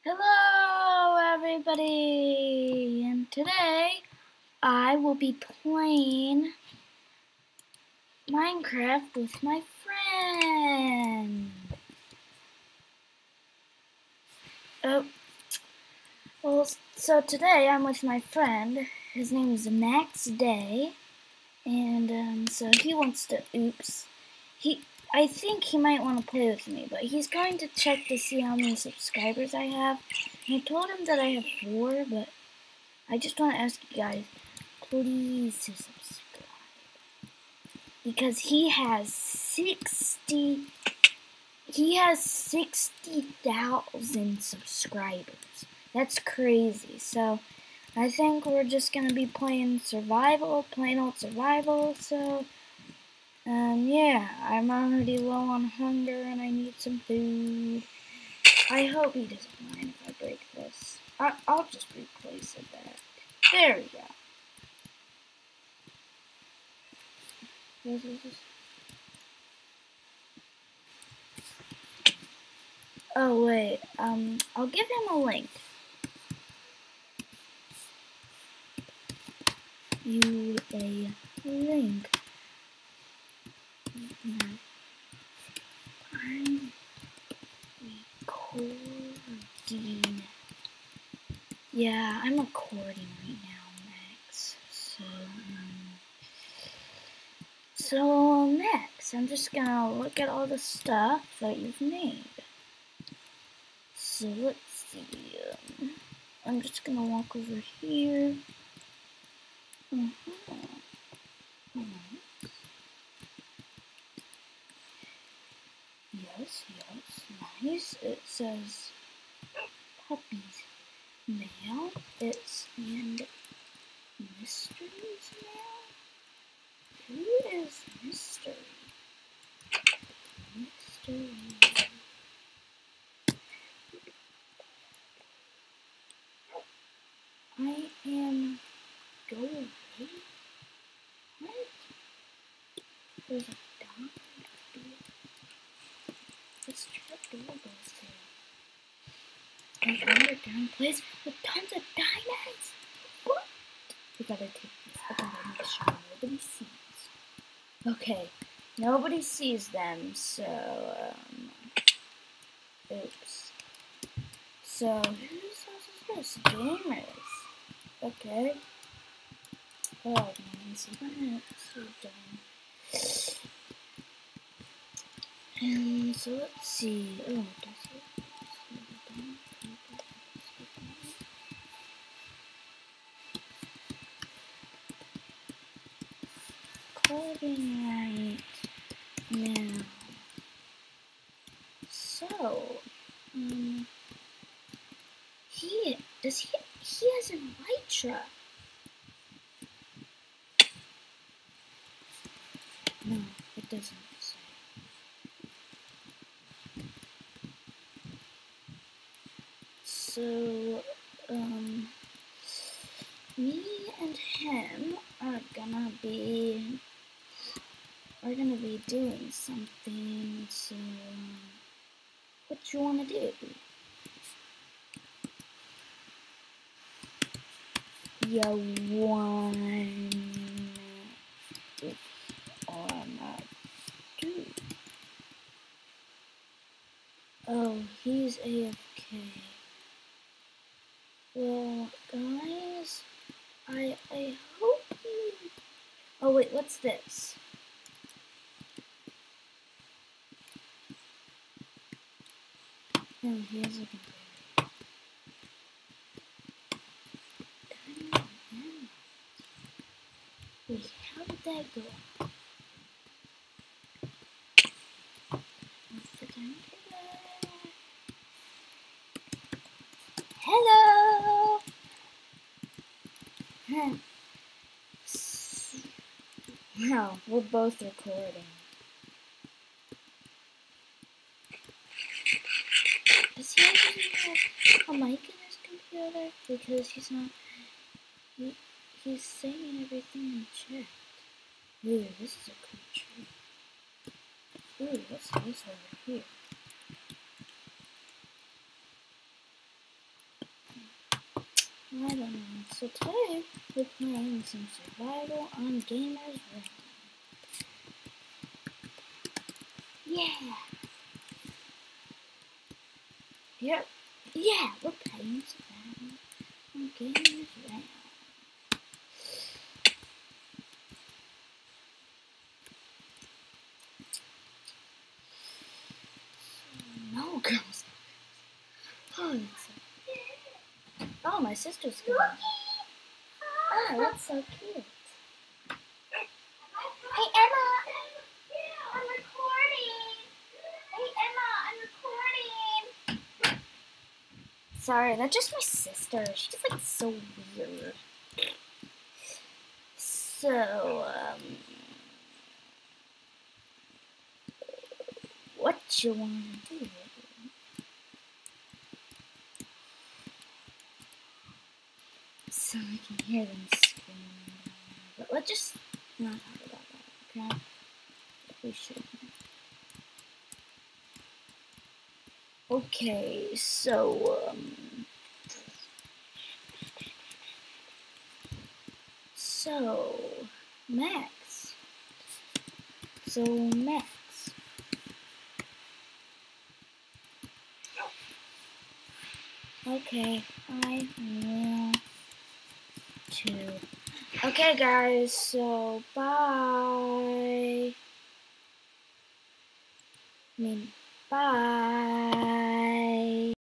Hello everybody, and today I will be playing Minecraft with my friend. So today I'm with my friend. His name is Max Day, and so he wants to, I think he might want to play with me, but he's going to check to see how many subscribers I have. I told him that I have 4, but I just want to ask you guys, please subscribe, because he has 60,000 subscribers. That's crazy. So I think we're just gonna be playing survival, plain old survival. So yeah, I'm already low on hunger and I need some food. I hope he doesn't mind if I break this. I'll just replace it back. There we go. Oh wait, I'll give him a link. You a link. I'm recording. Yeah, I'm recording right now, Max. So Max, I'm just gonna look at all the stuff that you've made. So let's see. I'm just gonna walk over here. Yes, nice. It says puppies mail. It's and mysteries mail. Who is mystery? Mystery. I am go away. What? There's a dog. This trapdoor goes there. An underground place with tons of diamonds. What? We gotta take this. I gotta make sure nobody sees. Okay, nobody sees them, so oops. So whose house is this? Gamers. Okay. Oh man, so done. And so let's see. Oh, does it? Recording right now. So, he has an elytra. No, it doesn't say. So, me and him are gonna be doing something. So, what you wanna do? You wanna do? Oh, he's AFK. Well, guys, I hope you... Oh wait, what's this? Oh, he has a computer. Wait, how did that go? Hello! Wow, we're both recording. Does he have a mic in his computer? Because he's not... He's saying everything in chat. Ooh, this is a cool tree. Ooh, what's this over here? I don't know. So today we're playing some survival on Gamers Realm. Yeah. Yep. Yeah, we're playing survival on Gamers Realm. No, girls. Oh, oh, my sister's coming. Oh, that's so cute. Hey, Emma. I'm recording. Hey, Emma, I'm recording. Sorry, that's just my sister. She's just like so weird. So, what you want to do? So I can hear them screaming. But let's just not talk about that, okay? We should. Okay, so, Max. So, Max. Okay, I will too. Okay, guys, so bye. I mean, bye.